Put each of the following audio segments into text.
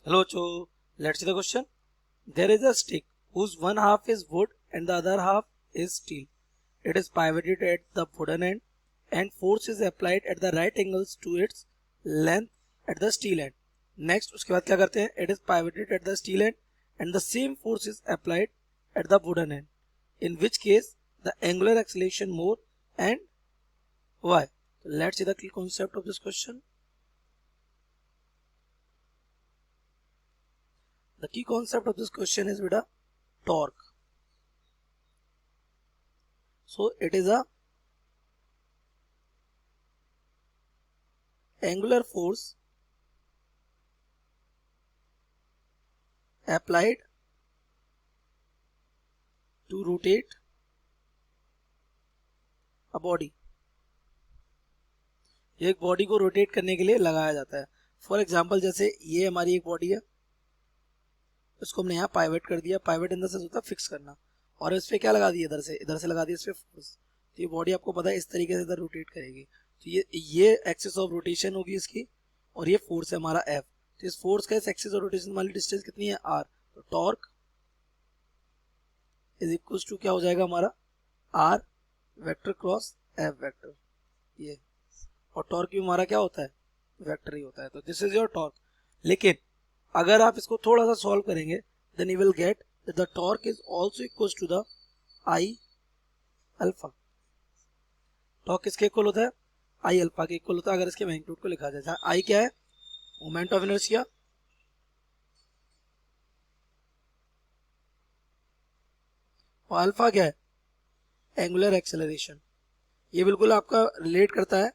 Hello, Cho. Let's see the question. There is a stick whose one half is wood and the other half is steel. It is pivoted at the wooden end and force is applied at the right angles to its length at the steel end. Next, उसके बाद क्या करते हैं? It is pivoted at the steel end and the same force is applied at the wooden end. In which case, the angular acceleration more and why? Let's see the key concept of this question. The key concept of this question is with a torque. So it is a angular force applied to rotate a body. ये एक body को rotate करने के लिए लगाया जाता है. For example जैसे ये हमारी एक बॉडी है, इसको हमने यहाँ पाइवट कर दिया. पाइवट इन द सेंस होता है फिक्स करना, और इस पे क्या लगा दिया, इधर से लगा दिया इस पे फोर्स. तो ये बॉडी आपको पता है इस तरीके से इधर रोटेट करेगी. तो ये एक्सिस ऑफ रोटेशन होगी इसकी, और ये फोर्स है हमारा F. तो इस फोर्स का इस एक्सिस ऑफ रोटेशन वाली डिस्टेंस कितनी है, R. तो टॉर्क इज इक्वल टू क्या हो जाएगा हमारा, R vector cross F vector. ये और टॉर्क भी हमारा क्या होता है, वेक्टर ही होता है. तो दिस इज योर टॉर्क. लेकिन अगर आप इसको थोड़ा सा सॉल्व करेंगे then you will get that the torque is also equal to the I alpha. Torque किसके इक्वल होता है, आई अल्फा के इक्वल होता है. अगर इसके मैग्नीट्यूड को लिखा जाए, आई क्या है, मोमेंट ऑफ इनर्शिया, और अल्फा क्या है, एंगुलर एक्सेलरेशन. ये बिल्कुल आपका रिलेट करता है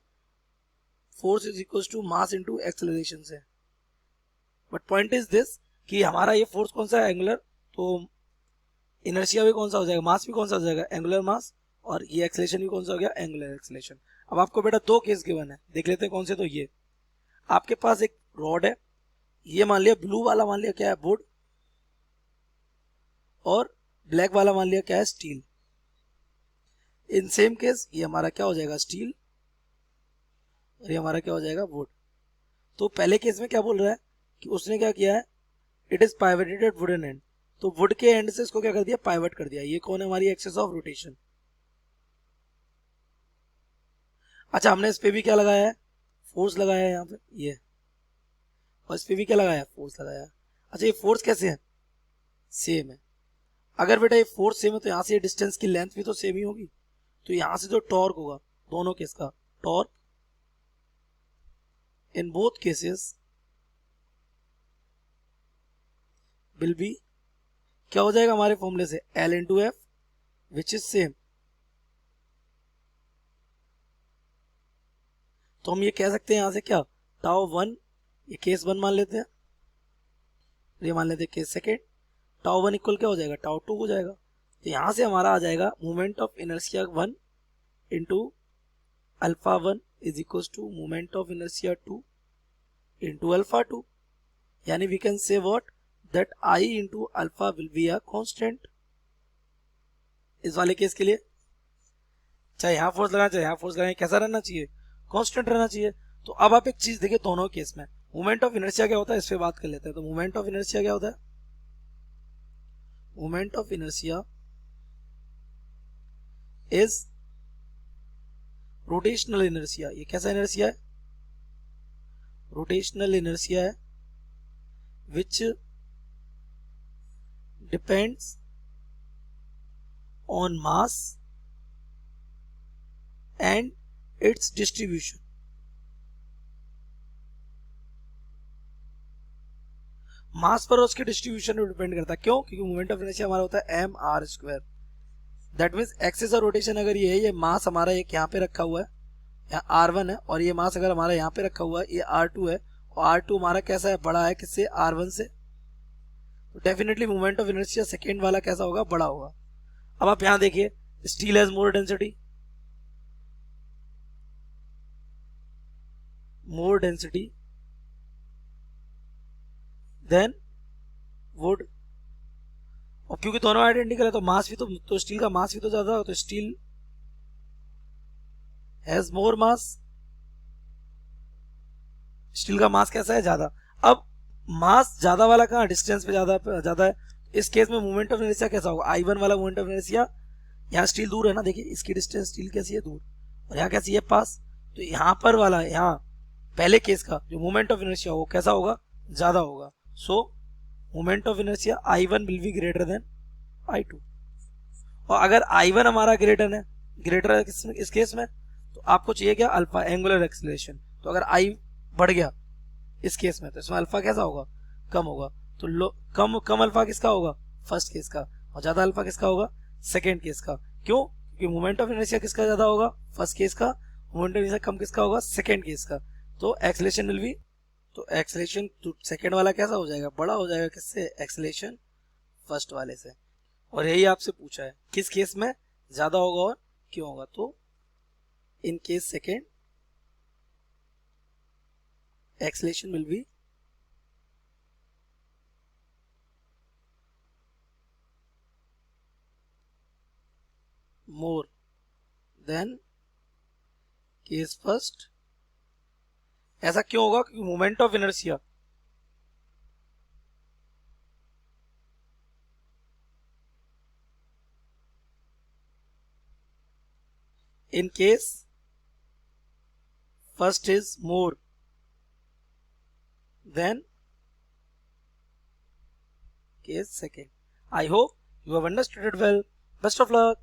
force is equal to mass into acceleration से. बट पॉइंट इज दिस कि हमारा ये फोर्स कौन सा है, एंगुलर. तो इनर्शिया भी कौन सा हो जाएगा, मास भी कौन सा हो जाएगा, एंगुलर मास. और ये एक्सेलेरेशन भी कौन सा हो गया, एंगुलर एक्सेलेरेशन. अब आपको बेटा दो केस गिवन है, देख लेते हैं कौन से. तो ये आपके पास एक रॉड है, ये मान लिया ब्लू वाला मान लिया क्या है, वुड, और ब्लैक वाला मान लिया क्या है, स्टील. इन सेम केस ये हमारा क्या हो जाएगा, स्टील, और ये हमारा क्या हो जाएगा, वुड. तो पहले केस में क्या बोल रहा है कि उसने क्या किया है, it is pivoted at wooden end. तो वुड के एंड से इसको क्या कर दिया, पाइवट कर दिया. ये कौन है, हमारी एक्सिस ऑफ रोटेशन. अच्छा, हमने इस पे भी क्या लगाया है, फोर्स लगाया है यहाँ पे ये, और इस पे भी क्या लगाया है, फोर्स लगाया है. अच्छा, ये फोर्स कैसे है, सेम है. अगर बेटा ये फोर्स सेम है तो यहाँ से ये डिस्टेंस की लेंथ भी तो सेम ही होगी. तो यहाँ से जो टॉर्क होगा दोनों केस का, torque in both cases will be क्या हो जाएगा हमारे फॉर्मूले से, L into F which is same. तो हम ये कह सकते हैं यहाँ से क्या, टाउ वन, ये केस वन मान लेते हैं, ये मान लेते हैं case second. Tau one equal क्या हो जाएगा, टाउ टू हो जाएगा. तो यहाँ से हमारा आ जाएगा moment of inertia one into alpha one is equal to moment of inertia two into alpha two. यानी we can say what, that I into alpha will be a constant. इस वाले केस के लिए चाहे यहाँ फोर्स लगाए चाहे यहाँ फोर्स लगाए, कैसा रहना चाहिए, कांस्टेंट रहना चाहिए. तो अब आप एक चीज देखिए, दोनों केस में मोमेंट ऑफ इनर्शिया क्या होता है, इस पे बात कर लेते हैं. तो मोमेंट ऑफ इनर्शिया क्या होता है, moment of inertia is rotational inertia. ये कैसा इनर्शिया है, रोटेशनल इनर्शिया है which depends on mass and its distribution. मास पर उसके डिस्ट्रीब्यूशन पर डिपेंड करता है. क्यों, क्योंकि मोमेंट ऑफ इनर्शिया हमारा होता है m r square. That means axis of rotation अगर ये है, ये मास हमारा एक यहाँ पे रखा हुआ है, यहाँ R1 है, और ये मास अगर हमारा यहाँ पे रखा हुआ है, ये R2 है, और R2 हमारा कैसा है, बड़ा है किससे, R1 से. तो definitely moment of inertia second वाला कैसा होगा, बड़ा होगा. अब आप यहां देखिए, steel has more density than would. और क्योंकि दोनों आइडेंटिकल है तो मास भी तो स्टील का मास भी तो ज्यादा हो, तो steel has more mass. Steel का मास कैसा है, ज्यादा. अब मास ज्यादा वाला कहाँ, डिस्टेंस पे ज्यादा है। इस केस में मोमेंट ऑफ इनर्शिया कैसा होगा, I1 वाला मोमेंट ऑफ इनर्शिया, यहाँ स्टील दूर है ना, देखिए इसकी डिस्टेंस स्टील कैसी है, दूर, और यहाँ कैसी है, पास। तो यहाँ पर वाला, यहाँ पहले केस का जो मोमेंट ऑफ इनर्शिया वो कैसा होगा, ज्यादा होगा। सो moment of inertia I1 will be greater than I2। और अगर I1 हमारा ग्रेटर है इस केस में, तो आपको चाहिए क्या, अल्फा, एंगुलर एक्सीलरेशन। तो अगर I बढ़ गया इस केस में, तो इसमें अल्फा कैसा होगा, कम होगा। तो कम कम अल्फा किसका होगा, फर्स्ट केस का, और ज्यादा अल्फा किसका होगा, सेकेंड केस का। क्यों, क्योंकि मोमेंट ऑफ इनर्शिया किसका ज्यादा होगा, फर्स्ट केस का, मोमेंट ऑफ इनर्शिया कम किसका होगा, सेकेंड केस का। तो एक्सीलरेशन विल बी, तो एक्सीलरेशन सेकेंड वाला कैसा हो जाएगा, बड़ा हो जाएगा किससे, एक्सीलरेशन फर्स्ट वाले से। और यही आपसे पूछा है किस केस में ज्यादा होगा और क्यों होगा। तो in case second, acceleration will be more than case first। ऐसा क्यों होगा, क्योंकि moment of inertia in case first is more than case second। I hope you have understood it well. Best of luck.